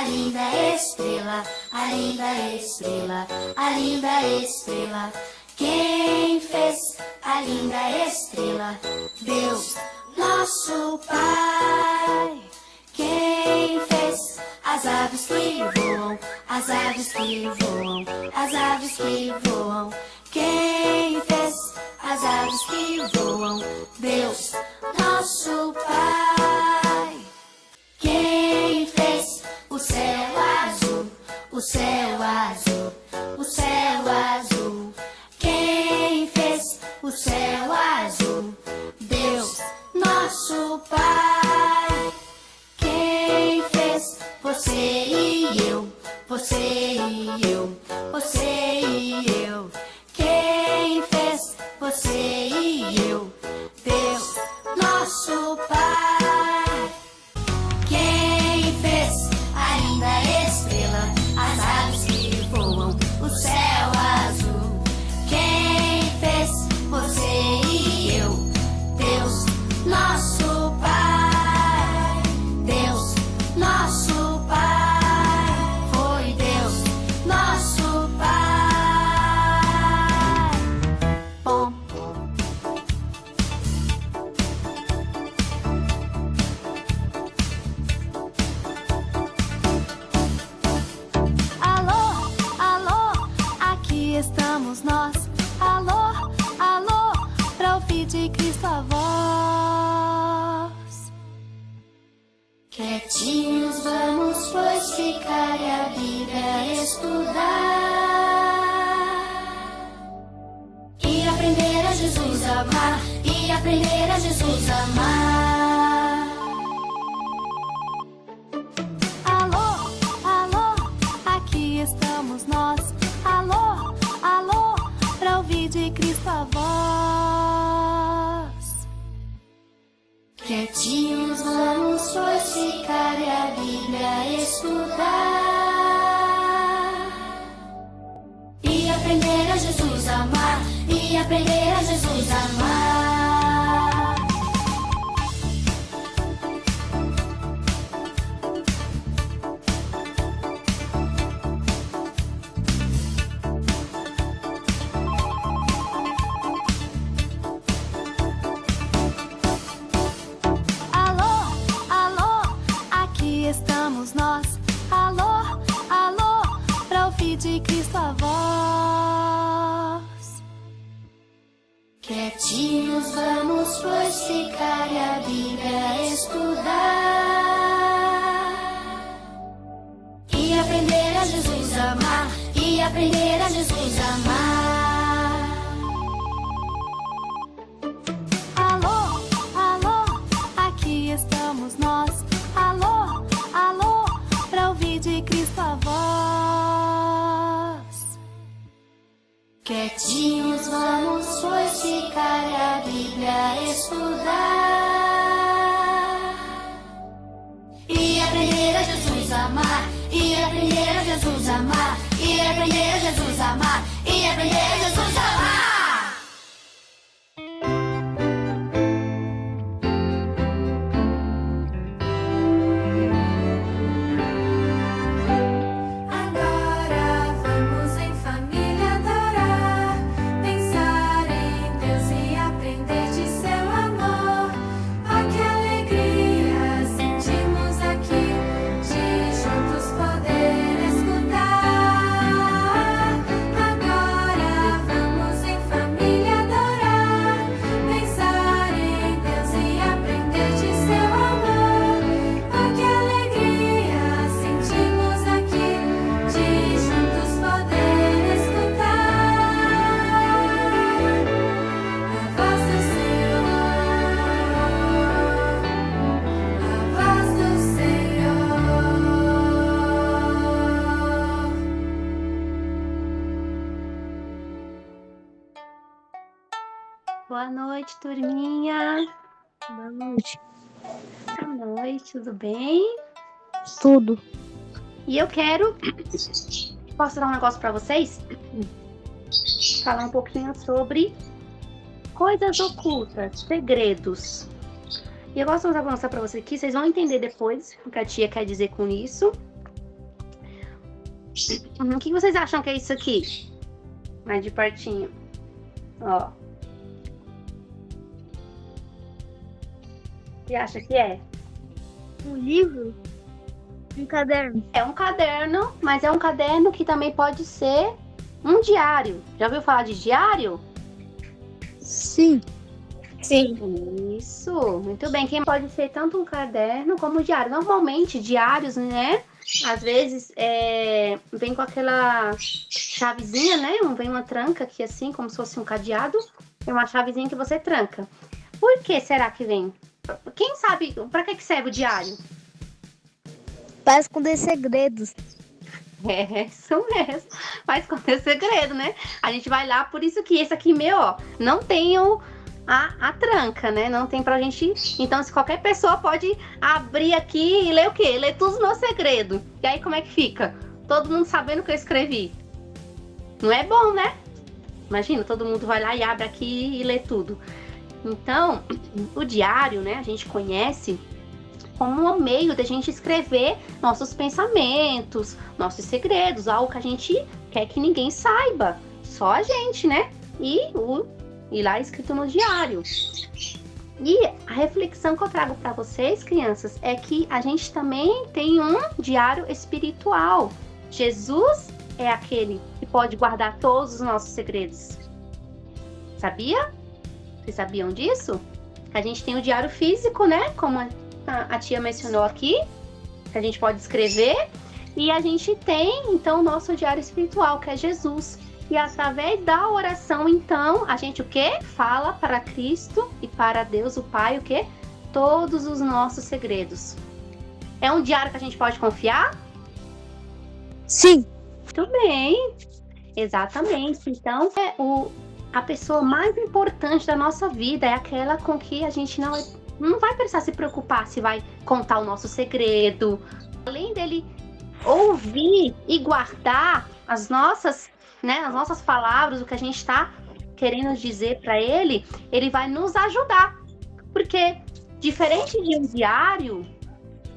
a linda estrela, a linda estrela, a linda estrela. Quem fez a linda estrela? Deus, nosso Pai. Quem fez as aves que voam, as aves que voam, as aves que voam? Quem fez as aves que voam? Deus, nosso Pai. Quem fez o céu azul, o céu azul, o céu azul? Quem fez o céu azul? Deus, nosso Pai. Quem fez você e eu, você e eu, você e eu? Quem fez você e eu? Deus, nosso Pai. Quem fez a linda estrela, as aves que voam, o céu azul? Quem fez você e eu? Deus, nosso Pai. Deus, nosso Pai. Foi Deus, nosso Pai. Bom. Alô, alô, aqui estamos nós. Alô, alô, pra ouvir de Cristo a voz. Quietinhos vamos, pois, ficar e a Bíblia estudar e aprender a Jesus amar, e aprender a Jesus amar. Alô, alô, aqui estamos nós. Alô, alô, pra ouvir de Cristo a voz. Quietinhos vamos, pois, ficar e a Bíblia estudar e aprender a Jesus amar, e aprender a Jesus amar. Alô, alô, aqui estamos nós. Alô, alô, pra ouvir de Cristo a voz. Quietinhos vamos, pois, ficar e a Bíblia estudar e aprender a Jesus amar, e aprender a Jesus amar. Alô, alô, aqui estamos nós. Alô, alô, pra ouvir de Cristo a voz. Quietinhos vamos, pois, ficar e a Bíblia estudar e aprender a Jesus amar, e aprender a Jesus amar, e aprender a Jesus amar, e aprender a Jesus amar. Agora vamos em família adorar, pensar em Deus e aprender de seu amor. Oh, que alegria sentimos aqui, de juntos poder escutar. Agora vamos em família adorar, pensar em Deus e aprender de seu amor. Oh, que alegria sentimos aqui, de juntos poder escutar a voz do Senhor, a voz do Senhor. Boa noite, turminha. Boa noite. Boa noite, tudo bem? Tudo. E eu quero... Posso dar um negócio pra vocês? Falar um pouquinho sobre coisas ocultas, segredos. E eu gosto de mostrar pra vocês aqui, vocês vão entender depois o que a tia quer dizer com isso. O que vocês acham que é isso aqui? Mais de pertinho. Ó. O que acha que é? Um livro? Um caderno? É um caderno, mas é um caderno que também pode ser um diário. Já ouviu falar de diário? Sim. Sim. Isso, muito bem. Quem pode ser tanto um caderno como um diário. Normalmente, diários, né? Às vezes vem com aquela chavezinha, né? Vem uma tranca aqui assim, como se fosse um cadeado. É uma chavezinha que você tranca. Por que será que vem? Quem sabe para que serve o diário? Para esconder segredos. É, isso mesmo. Vai esconder segredo, né? A gente vai lá, por isso que esse aqui meu, ó, não tem a tranca, né? Não tem pra gente. Então, se qualquer pessoa pode abrir aqui e ler o quê? Ler todos os meus segredos. E aí, como é que fica? Todo mundo sabendo o que eu escrevi. Não é bom, né? Imagina, todo mundo vai lá e abre aqui e lê tudo. Então, o diário, né? A gente conhece como um meio da gente escrever nossos pensamentos, nossos segredos, algo que a gente quer que ninguém saiba, só a gente, né? E lá escrito no diário. E a reflexão que eu trago para vocês, crianças, é que a gente também tem um diário espiritual. Jesus é aquele que pode guardar todos os nossos segredos. Sabia? Vocês sabiam disso? A gente tem o diário físico, né? Como a tia mencionou aqui, que a gente pode escrever. E a gente tem, então, o nosso diário espiritual, que é Jesus. E através da oração, então, a gente o quê? Fala para Cristo e para Deus, o Pai, o quê? Todos os nossos segredos. É um diário que a gente pode confiar? Sim. Muito bem. Exatamente. Então, a pessoa mais importante da nossa vida é aquela com que a gente não vai precisar se preocupar se vai contar o nosso segredo. Além dele ouvir e guardar as nossas palavras, o que a gente está querendo dizer para ele, ele vai nos ajudar. Porque, diferente de um diário,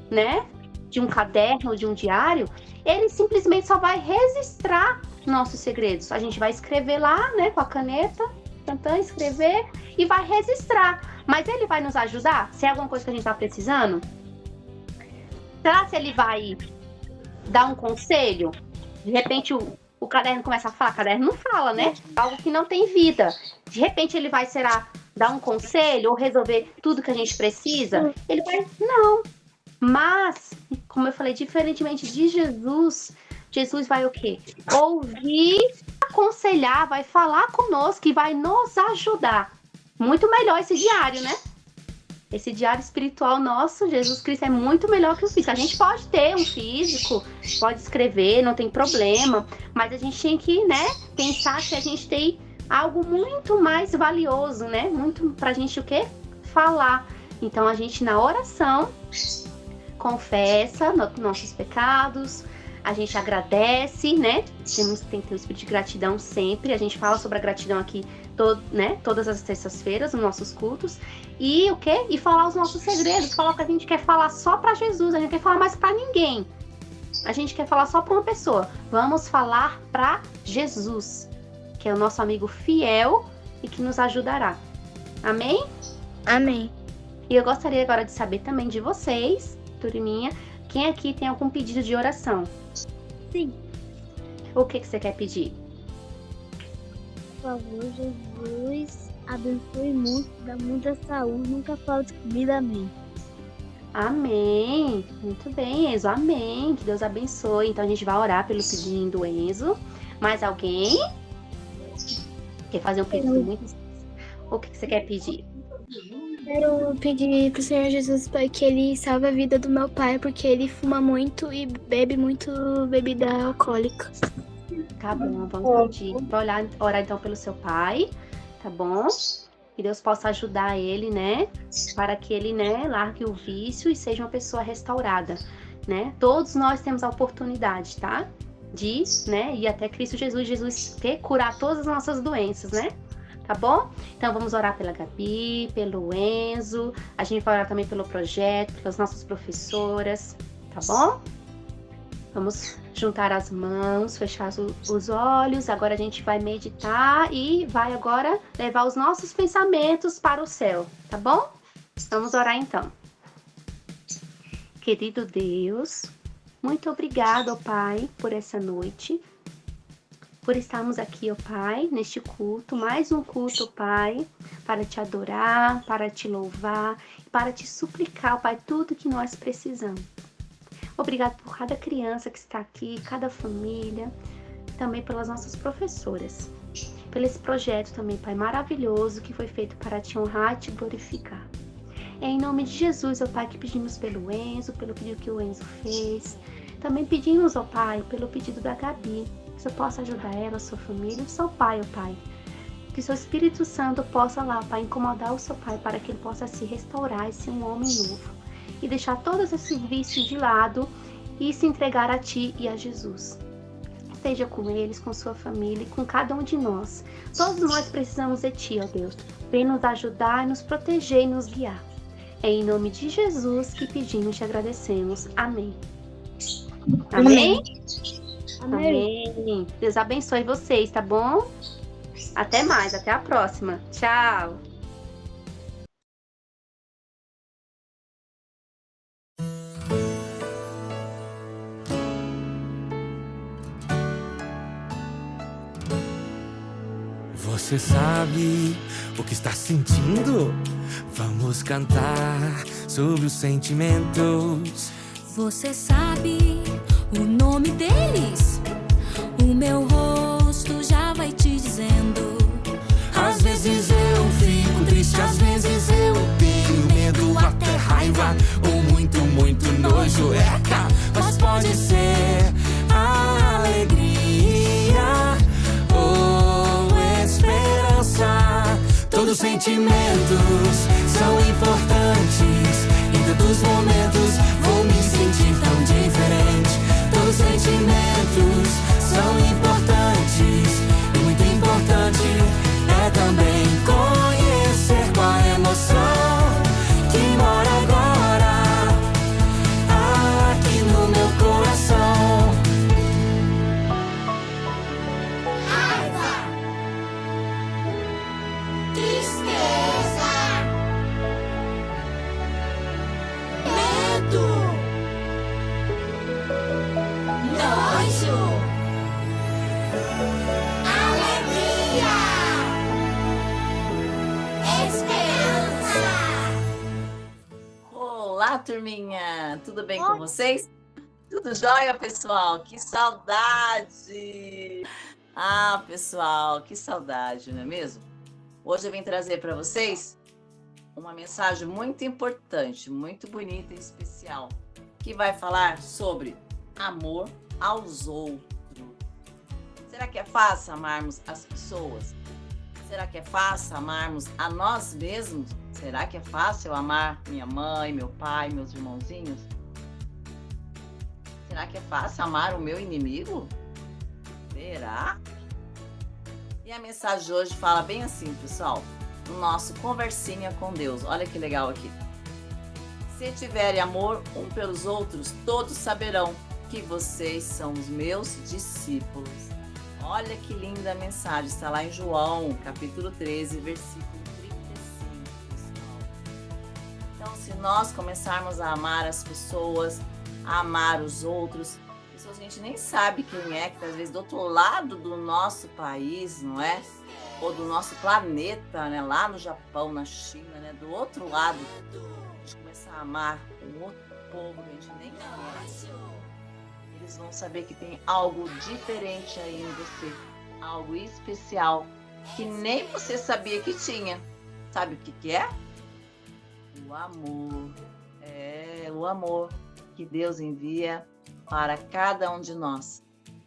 né? De um caderno, de um diário, ele simplesmente só vai registrar nossos segredos. A gente vai escrever lá, né? Com a caneta, tentando escrever e vai registrar. Mas ele vai nos ajudar? Se é alguma coisa que a gente está precisando? Será que ele vai dar um conselho? De repente o caderno começa a falar. Caderno não fala, né? Algo que não tem vida. De repente ele vai, dar um conselho ou resolver tudo que a gente precisa? Ele vai, não. Mas, como eu falei, diferentemente de Jesus, Jesus vai o quê? Ouvir, aconselhar, vai falar conosco e vai nos ajudar. Muito melhor esse diário, né? Esse diário espiritual nosso, Jesus Cristo, é muito melhor que o físico. A gente pode ter um físico, pode escrever, não tem problema, mas a gente tem que, né, pensar que a gente tem algo muito mais valioso, né? Muito pra gente o quê? Falar. Então a gente na oração confessa nossos pecados, a gente agradece, né? Tem que ter o espírito de gratidão sempre. A gente fala sobre a gratidão aqui, todas as terças-feiras nos nossos cultos. E o quê? E falar os nossos segredos. Falar que a gente quer falar só para Jesus, a gente quer falar mais para ninguém. A gente quer falar só para uma pessoa. Vamos falar para Jesus, que é o nosso amigo fiel e que nos ajudará. Amém? Amém. E eu gostaria agora de saber também de vocês, turminha, quem aqui tem algum pedido de oração? Sim. O que você quer pedir? Por favor, Jesus, abençoe muito, dá muita saúde, nunca falte comida, amém. Amém. Muito bem, Enzo. Amém. Que Deus abençoe. Então a gente vai orar pelo pedido do Enzo. Mais alguém? Quer fazer um pedido muito? O que você quer pedir? Quero pedir pro Senhor Jesus para que ele salve a vida do meu pai, porque ele fuma muito e bebe muito bebida alcoólica. Tá bom, vamos pedir. Vai orar então pelo seu pai, tá bom? Que Deus possa ajudar ele, né? Para que ele, né, largue o vício e seja uma pessoa restaurada, né? Todos nós temos a oportunidade, tá? De, né, ir até Cristo Jesus curar todas as nossas doenças, né? Tá bom? Então vamos orar pela Gabi, pelo Enzo, a gente vai orar também pelo projeto, pelas nossas professoras, tá bom? Vamos juntar as mãos, fechar os olhos. Agora a gente vai meditar e vai agora levar os nossos pensamentos para o céu, tá bom? Vamos orar então. Querido Deus, muito obrigado, ó Pai, por essa noite, por estarmos aqui, ó Pai, neste culto, mais um culto, ó Pai, para te adorar, para te louvar, para te suplicar, ó Pai, tudo que nós precisamos. Obrigado por cada criança que está aqui, cada família, também pelas nossas professoras, pelo esse projeto também, Pai, maravilhoso, que foi feito para te honrar e te glorificar. É em nome de Jesus, ó Pai, que pedimos pelo Enzo, pelo pedido que o Enzo fez. Também pedimos, ó Pai, pelo pedido da Gabi, que o Senhor possa ajudar ela, a sua família, o seu pai, ó Pai. Que o seu Espírito Santo possa lá, ó Pai, incomodar o seu pai para que ele possa se restaurar e ser um homem novo. E deixar todos esses vícios de lado e se entregar a Ti e a Jesus. Esteja com eles, com sua família e com cada um de nós. Todos nós precisamos de Ti, ó Deus. Vem nos ajudar, nos proteger e nos guiar. É em nome de Jesus que pedimos e te agradecemos. Amém. Amém? Amém. Deus abençoe vocês, tá bom? Até mais, até a próxima. Tchau. Você sabe o que está sentindo? Vamos cantar sobre os sentimentos. Você sabe o nome deles? O meu rosto já vai te dizendo. Às vezes eu fico triste, às vezes eu tenho medo, até raiva ou muito, muito nojo. Mas pode ser a alegria ou esperança. Todos os sentimentos são importantes. Em tantos momentos vou me sentir tão diferente. Todos os sentimentos são importantes. E muito importante é também conhecer qual é a emoção que mora agora aqui no meu coração. Raiva, tristeza, medo, nojo, alegria, esperança. Olá, turminha! Tudo bem com vocês? Tudo jóia, pessoal? Que saudade! Ah, pessoal, que saudade, não é mesmo? Hoje eu vim trazer para vocês uma mensagem muito importante, muito bonita e especial, que vai falar sobre amor aos outros. Será que é fácil amarmos as pessoas? Será que é fácil amarmos a nós mesmos? Será que é fácil amar minha mãe, meu pai, meus irmãozinhos? Será que é fácil amar o meu inimigo? Será? E a mensagem de hoje fala bem assim, pessoal, no nosso Conversinha com Deus. Olha que legal aqui. Se tiverem amor um pelos outros, todos saberão que vocês são os meus discípulos. Olha que linda a mensagem, está lá em João, capítulo 13, versículo 35, pessoal. Então, se nós começarmos a amar as pessoas, a amar os outros, pessoas que a gente nem sabe quem é, que às vezes do outro lado do nosso país, não é? Ou do nosso planeta, né? Lá no Japão, na China, né? Do outro lado, a gente começar a amar um outro povo que a gente nem conhece. Eles vão saber que tem algo diferente aí em você, algo especial que nem você sabia que tinha. Sabe o que que é? O amor. É o amor que Deus envia para cada um de nós.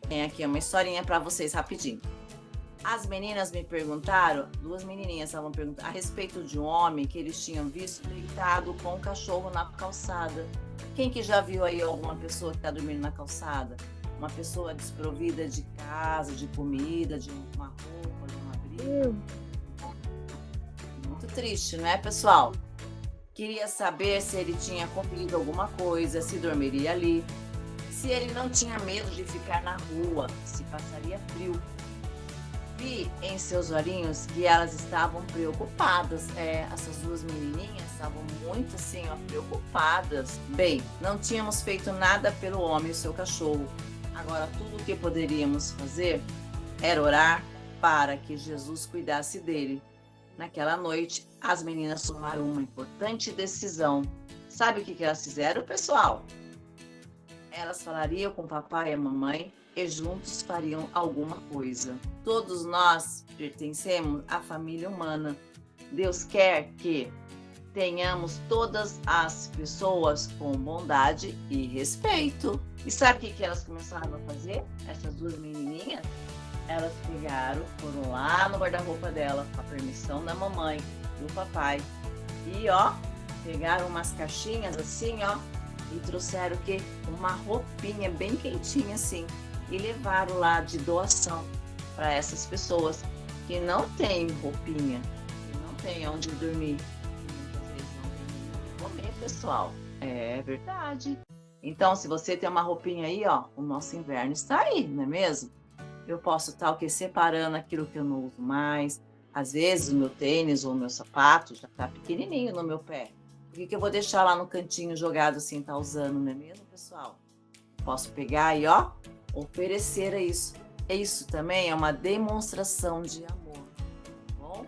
Tem aqui uma historinha para vocês rapidinho. As meninas me perguntaram, duas menininhas estavam perguntando a respeito de um homem que eles tinham visto deitado com um cachorro na calçada. Quem que já viu aí alguma pessoa que está dormindo na calçada? Uma pessoa desprovida de casa, de comida, de uma roupa, de um abrigo? Muito triste, não é, pessoal? Queria saber se ele tinha comido alguma coisa, se dormiria ali, se ele não tinha medo de ficar na rua, se passaria frio. Vi em seus olhinhos que elas estavam preocupadas. Essas duas menininhas estavam muito assim, ó, preocupadas. Bem, não tínhamos feito nada pelo homem e o seu cachorro. Agora, tudo o que poderíamos fazer era orar para que Jesus cuidasse dele. Naquela noite, as meninas tomaram uma importante decisão. Sabe o que elas fizeram, pessoal? Elas falariam com o papai e a mamãe e juntos fariam alguma coisa. Todos nós pertencemos à família humana. Deus quer que tenhamos todas as pessoas com bondade e respeito. E sabe o que elas começaram a fazer? Essas duas menininhas, elas pegaram, foram lá no guarda-roupa dela, com a permissão da mamãe e do papai. E ó, pegaram umas caixinhas assim, ó, e trouxeram o quê? Uma roupinha bem quentinha assim. E levaram lá de doação para essas pessoas que não têm roupinha, que não têm onde dormir. Muitas vezes não tem onde comer, pessoal. É verdade. Então, se você tem uma roupinha aí, ó, o nosso inverno está aí, não é mesmo? Eu posso estar o quê? Separando aquilo que eu não uso mais. Às vezes o meu tênis ou o meu sapato já está pequenininho no meu pé. Por que eu vou deixar lá no cantinho jogado assim, tá usando, não é mesmo, pessoal? Posso pegar aí, ó, oferecer a isso. Isso também é uma demonstração de amor, tá bom?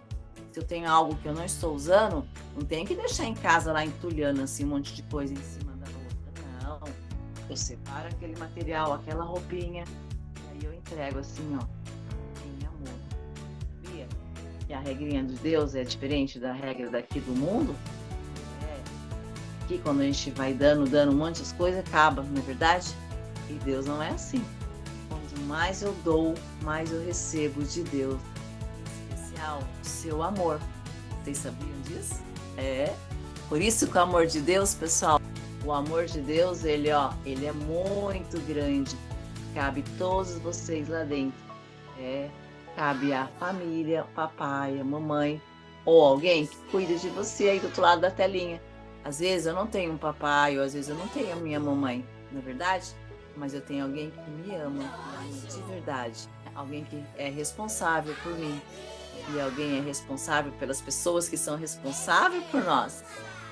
Se eu tenho algo que eu não estou usando, não tem que deixar em casa lá entulhando assim um monte de coisa em cima da outra, não. Eu separo aquele material, aquela roupinha, e aí eu entrego assim, ó, em amor. Sabia que a regrinha de Deus é diferente da regra daqui do mundo? Que quando a gente vai dando um monte de coisas, acaba, não é verdade? E Deus não é assim. Quanto mais eu dou, mais eu recebo de Deus. Em especial, o seu amor. Vocês sabiam disso? É. Por isso que o amor de Deus, pessoal, o amor de Deus, ele é muito grande. Cabe todos vocês lá dentro. Cabe a família, o papai, a mamãe, ou alguém que cuida de você aí do outro lado da telinha. Às vezes eu não tenho um papai, ou às vezes eu não tenho a minha mamãe, não é verdade? Mas eu tenho alguém que me ama de verdade. Alguém que é responsável por mim. E alguém é responsável pelas pessoas que são responsáveis por nós.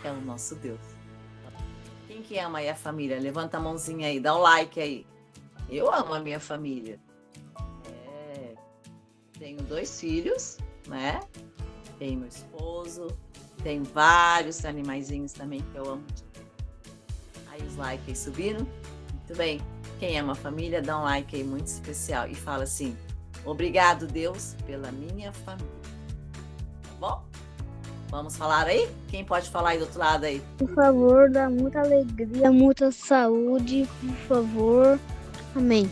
É o nosso Deus. Quem que ama aí a família? Levanta a mãozinha aí, dá um like aí. Eu amo a minha família. Tenho 2 filhos, né? Tenho meu esposo. Tem vários animaizinhos também que eu amo. Aí os likes aí subiram. Muito bem. Quem ama a família, dá um like aí muito especial. E fala assim, obrigado, Deus, pela minha família. Tá bom? Vamos falar aí? Quem pode falar aí do outro lado aí? Por favor, dá muita alegria, muita saúde, por favor. Amém.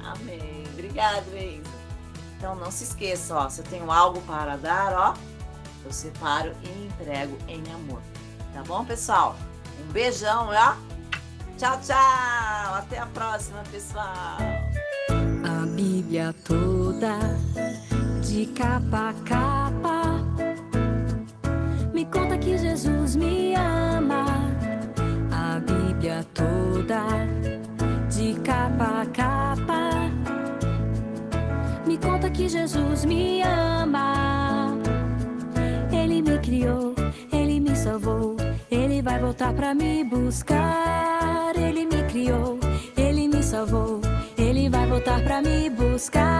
Amém. Obrigado, Isa. Então não se esqueça, ó. Se eu tenho algo para dar, ó, eu separo e entrego em amor. Tá bom, pessoal? Um beijão, ó. Tchau, tchau. Até a próxima, pessoal. A Bíblia toda, de capa a capa, me conta que Jesus me ama. A Bíblia toda, de capa a capa, me conta que Jesus me ama. Ele me criou, Ele me salvou, Ele vai voltar pra me buscar. Ele me criou, Ele me salvou, Ele vai voltar pra me buscar.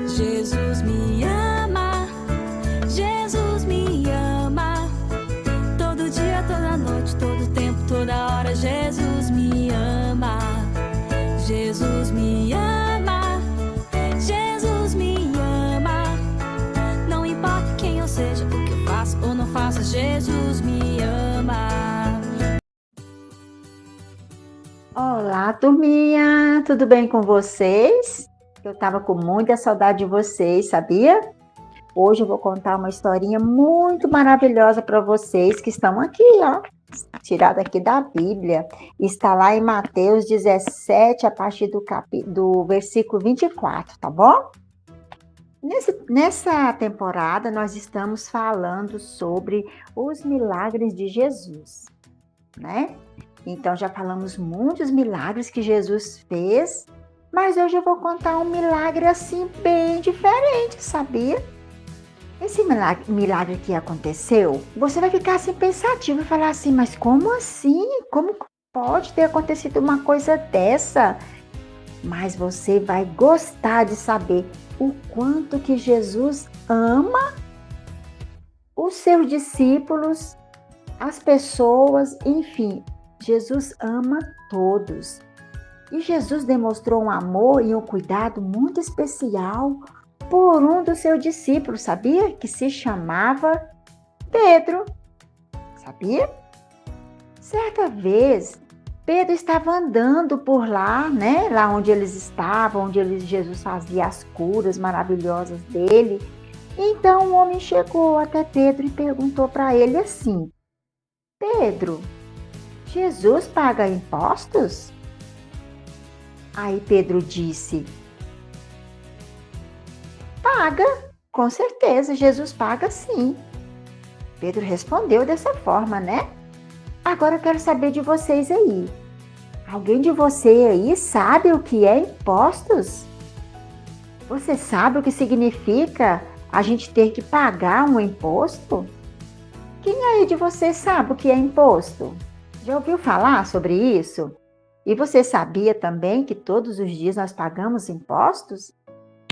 Jesus me ama, Jesus me ama. Todo dia, toda noite, todo tempo, toda hora. Jesus me ama, Jesus me ama. Seja o que eu faço ou não faço, Jesus me ama. Olá, turminha! Tudo bem com vocês? Eu tava com muita saudade de vocês, sabia? Hoje eu vou contar uma historinha muito maravilhosa para vocês que estão aqui, ó. Tirada aqui da Bíblia. Está lá em Mateus 17, a partir do versículo 24, tá bom? Nessa temporada, nós estamos falando sobre os milagres de Jesus, né? Então, já falamos muitos milagres que Jesus fez, mas hoje eu vou contar um milagre assim bem diferente, sabia? Esse milagre que aconteceu, você vai ficar assim pensativo e falar assim, mas como assim? Como pode ter acontecido uma coisa dessa? Mas você vai gostar de saber o quanto que Jesus ama os seus discípulos, as pessoas, enfim, Jesus ama todos. E Jesus demonstrou um amor e um cuidado muito especial por um dos seus discípulos, sabia? Que se chamava Pedro. Sabia? Certa vez, Pedro estava andando por lá, né? Lá onde eles estavam, Jesus fazia as curas maravilhosas dele. Então, um homem chegou até Pedro e perguntou para ele assim: Pedro, Jesus paga impostos? Aí Pedro disse: paga, com certeza, Jesus paga sim. Pedro respondeu dessa forma, né? Agora eu quero saber de vocês aí. Alguém de você aí sabe o que é impostos? Você sabe o que significa a gente ter que pagar um imposto? Quem aí de vocês sabe o que é imposto? Já ouviu falar sobre isso? E você sabia também que todos os dias nós pagamos impostos?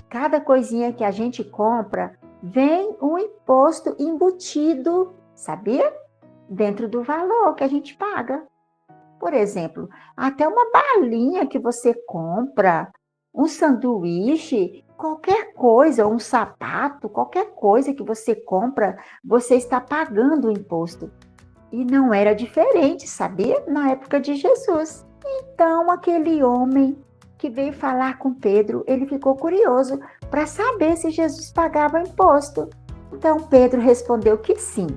Cada coisinha que a gente compra vem um imposto embutido, sabia? Dentro do valor que a gente paga. Por exemplo, até uma balinha que você compra, um sanduíche, qualquer coisa, um sapato, qualquer coisa que você compra, você está pagando o imposto. E não era diferente, sabia? Na época de Jesus. Então, aquele homem que veio falar com Pedro, ele ficou curioso para saber se Jesus pagava imposto. Então, Pedro respondeu que sim.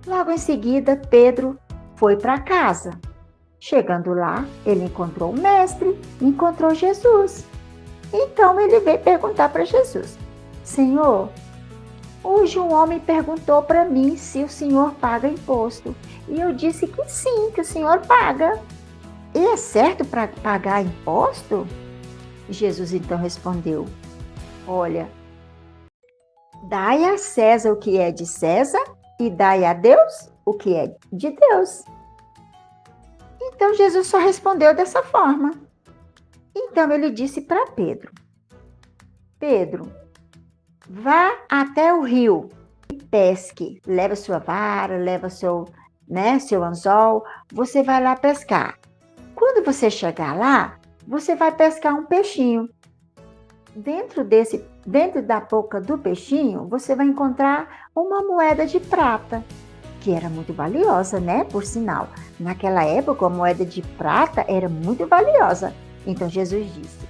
Logo em seguida, Pedro foi para casa. Chegando lá, ele encontrou o mestre, encontrou Jesus. Então, ele veio perguntar para Jesus: Senhor, hoje um homem perguntou para mim se o senhor paga imposto. E eu disse que sim, que o senhor paga. E é certo para pagar imposto? Jesus então respondeu: olha, dai a César o que é de César e dai a Deus o que é de Deus. Então Jesus só respondeu dessa forma. Então ele disse para Pedro: Pedro, vá até o rio e pesque. Leva sua vara, leva seu anzol, você vai lá pescar. Quando você chegar lá, você vai pescar um peixinho. Dentro da boca do peixinho, você vai encontrar uma moeda de prata, que era muito valiosa, né? Por sinal, naquela época a moeda de prata era muito valiosa. Então Jesus disse: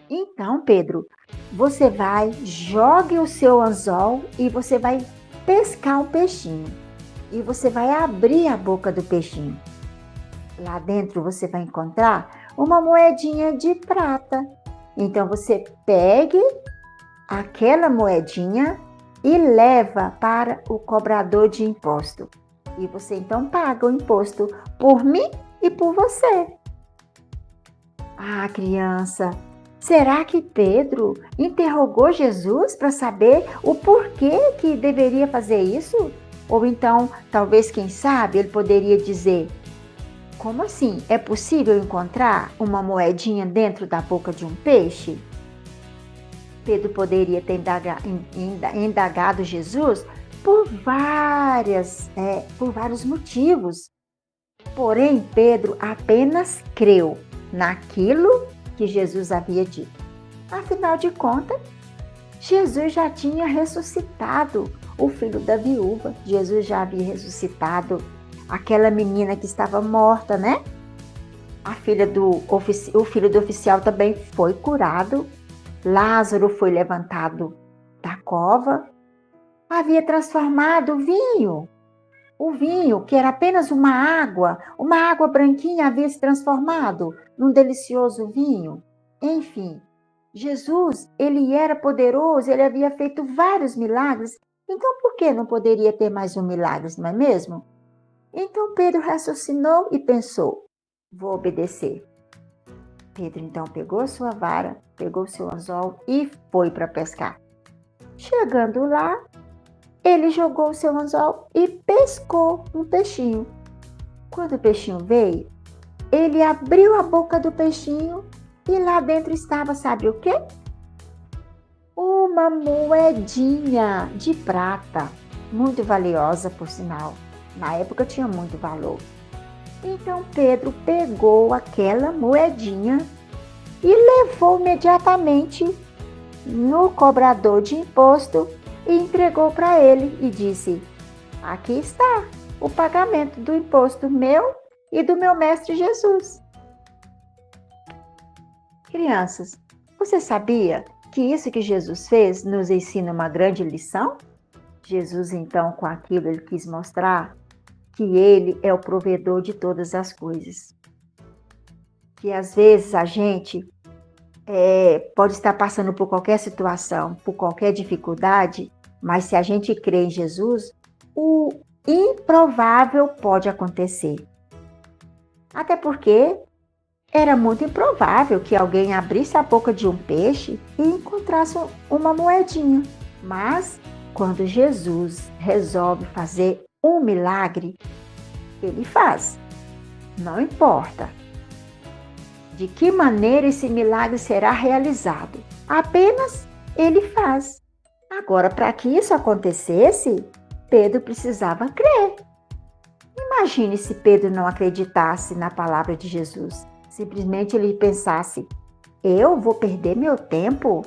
então, Pedro, você vai, jogue o seu anzol e você vai pescar um peixinho. E você vai abrir a boca do peixinho. Lá dentro você vai encontrar uma moedinha de prata. Então você pegue aquela moedinha e leva para o cobrador de imposto. E você então paga o imposto por mim e por você. Ah, criança, será que Pedro interrogou Jesus para saber o porquê que deveria fazer isso? Ou então, talvez, quem sabe, ele poderia dizer: como assim? É possível encontrar uma moedinha dentro da boca de um peixe? Pedro poderia ter indagado Jesus por vários motivos. Porém, Pedro apenas creu naquilo que Jesus havia dito. Afinal de contas, Jesus já tinha ressuscitado o filho da viúva. Jesus já havia ressuscitado aquela menina que estava morta, né? O filho do oficial também foi curado. Lázaro foi levantado da cova. Havia transformado o vinho, que era apenas uma água branquinha, havia se transformado num delicioso vinho. Enfim, Jesus, ele era poderoso, ele havia feito vários milagres, então por que não poderia ter mais um milagre, não é mesmo? Então Pedro raciocinou e pensou, vou obedecer. Pedro então pegou sua vara, pegou seu anzol e foi para pescar. Chegando lá, ele jogou seu anzol e pescou um peixinho. Quando o peixinho veio, ele abriu a boca do peixinho e lá dentro estava, sabe o quê? Uma moedinha de prata, muito valiosa, por sinal. Na época tinha muito valor. Então Pedro pegou aquela moedinha e levou imediatamente no cobrador de imposto e entregou para ele e disse: aqui está o pagamento do imposto meu e do meu mestre Jesus. Crianças, você sabia que isso que Jesus fez nos ensina uma grande lição? Jesus, então, com aquilo, ele quis mostrar que ele é o provedor de todas as coisas. Que às vezes a gente pode estar passando por qualquer situação, por qualquer dificuldade, mas se a gente crê em Jesus, o improvável pode acontecer. Até porque era muito improvável que alguém abrisse a boca de um peixe e encontrasse uma moedinha. Mas quando Jesus resolve fazer um milagre, ele faz. Não importa de que maneira esse milagre será realizado, apenas ele faz. Agora, para que isso acontecesse, Pedro precisava crer. Imagine se Pedro não acreditasse na palavra de Jesus. Simplesmente ele pensasse, eu vou perder meu tempo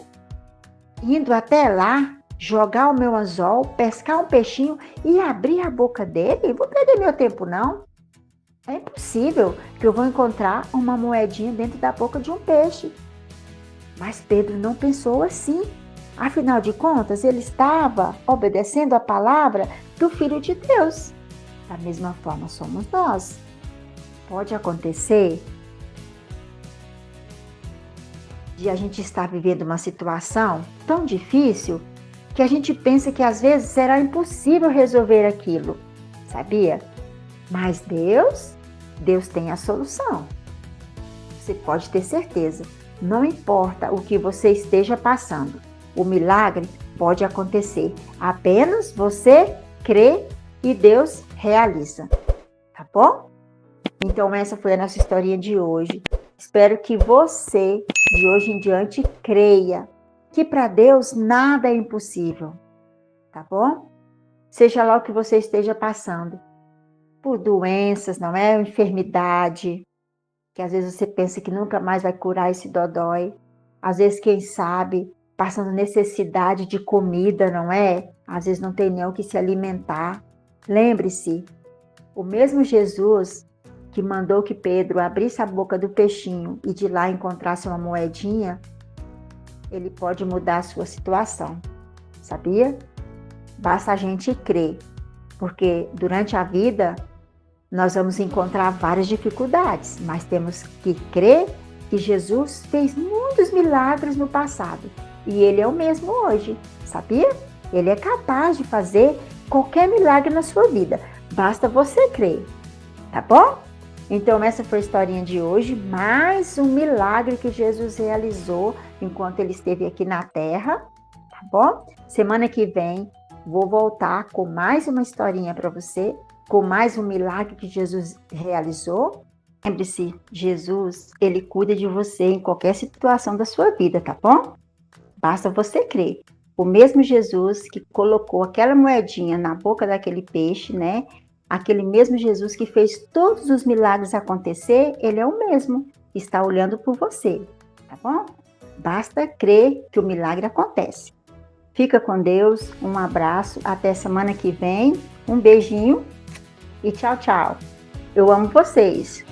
indo até lá, jogar o meu anzol, pescar um peixinho e abrir a boca dele? Vou perder meu tempo, não. É impossível que eu vou encontrar uma moedinha dentro da boca de um peixe. Mas Pedro não pensou assim. Afinal de contas, ele estava obedecendo a palavra do Filho de Deus. Da mesma forma somos nós. Pode acontecer de a gente estar vivendo uma situação tão difícil que a gente pensa que às vezes será impossível resolver aquilo, sabia? Mas Deus tem a solução. Você pode ter certeza, não importa o que você esteja passando, o milagre pode acontecer. Apenas você crê e Deus realiza, tá bom? Então essa foi a nossa historinha de hoje. Espero que você, de hoje em diante, creia que para Deus nada é impossível, tá bom? Seja lá o que você esteja passando, por doenças, não é? Enfermidade, que às vezes você pensa que nunca mais vai curar esse dodói. Às vezes, quem sabe, passando necessidade de comida, não é? Às vezes não tem nem o que se alimentar. Lembre-se, o mesmo Jesus que mandou que Pedro abrisse a boca do peixinho e de lá encontrasse uma moedinha, ele pode mudar a sua situação, sabia? Basta a gente crer, porque durante a vida nós vamos encontrar várias dificuldades, mas temos que crer que Jesus fez muitos milagres no passado e ele é o mesmo hoje, sabia? Ele é capaz de fazer qualquer milagre na sua vida, basta você crer, tá bom? Então essa foi a historinha de hoje, mais um milagre que Jesus realizou enquanto ele esteve aqui na Terra, tá bom? Semana que vem vou voltar com mais uma historinha para você, com mais um milagre que Jesus realizou. Lembre-se, Jesus, ele cuida de você em qualquer situação da sua vida, tá bom? Basta você crer. O mesmo Jesus que colocou aquela moedinha na boca daquele peixe, né? Aquele mesmo Jesus que fez todos os milagres acontecer, ele é o mesmo, está olhando por você, tá bom? Basta crer que o milagre acontece. Fica com Deus, um abraço, até semana que vem, um beijinho e tchau, tchau. Eu amo vocês.